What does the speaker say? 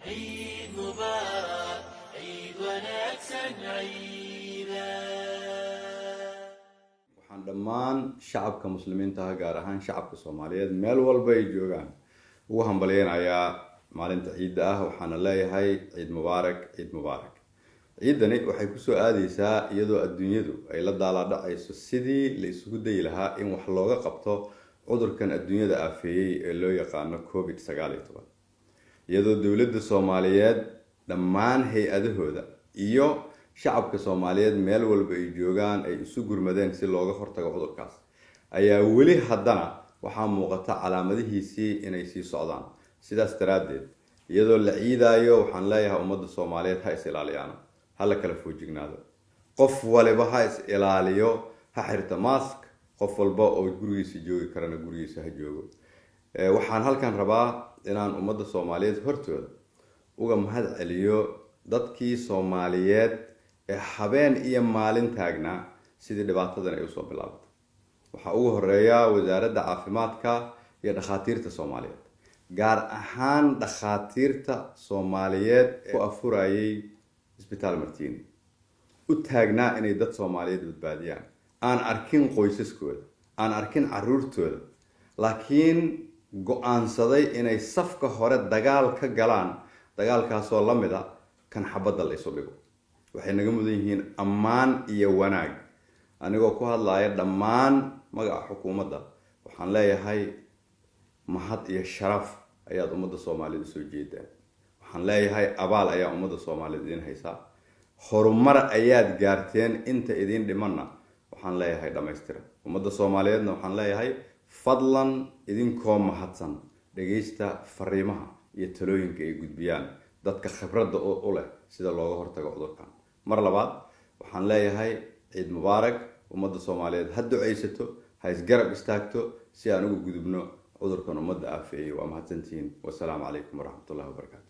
عيد مبارك عيد ونكسن عيدا. waxaan dhammaan shacabka muslimiinta ah gaar ahaan shacabka Soomaaliyeed meel walba ay joogaan ugu hambalyeeynaya maalinta ciidda ah. waxaan leeyahay ciid mubaarak, ciid mubaarak. ciidani waxay ku soo aadaysaa iyadoo adduunyadu ay la daaladhacayso sidii la isugu dayi lahaa in wax looga qabto cudurkan adduunyada aafeeyay ee loo yaqaano COVID-19, iyadoo dowladda Soomaaliyeed dhammaan hay-adahooda iyo shacabka Soomaaliyeed meel walba ay joogaan ay isu gurmadeen si looga hortago cudurkaas, ayaa weli haddana waxaa muuqata calaamadihiisii inay sii socdaan. sidaas daraaddeed iyadoo la ciidaayo waxaan leeyahay ummadda Soomaaliyeed ha is ilaaliyaan, ha la kala foojignaado, qof waliba ha is ilaaliyo, ha xirto mask, qof walba oo gurigiisa joogi karana gurigiisa ha joogo. waxaan halkan rabaa inaan ummadda Soomaaliyeed hortooda uga mahad celiyo dadkii Soomaaliyeed ee habeen iyo maalin taagnaa sidii dhibaatadan ay usoo bilaabatay. waxaa ugu horeeya wasaaradda caafimaadka iyo dhakhaatiirta Soomaaliyeed, gaar ahaan dhakhaatiirta Soomaaliyeed ee ku afurayay isbitaal Martiini, u taagnaa inay dad Soomaaliyeed badbaadiyaan, aan arkin qoysaskooda, aan arkin caruurtooda, laakiin go'aansaday inay safka hore dagaal ka galaan, dagaalkaasoo la mid ah kan xabadda la isu dhigo. waxay naga mudan yihiin ammaan iyo wanaag. anigoo ku hadlaya dhammaan magaca xukuumadda waxaan leeyahay mahad iyo sharaf ayaad ummadda Soomaaliyeed usoo jeedaan. waxaan leeyahay abaal ayaa ummadda Soomaaliyeed idin haysaa, horumar ayaad gaarteen, inta idin dhimanna waxaan leeyahay dhammaystiran. ummadda Soomaaliyeedna waxaan leeyahay fadlan idinkoo mahadsan dhageysta fariimaha iyo talooyinka ay gudbiyaan dadka khibradda u leh sida looga hortago cudurkan. mar labaad waxaan leeyahay ciid mubaarak. ummadda Soomaaliyeed ha ducaysato, ha isgarab istaagto si aan uga gudubno cudurkan ummadda aafeeyay. waa mahadsantihiin. wassalaamu calaykum waraxmatullahi wabarakaatu.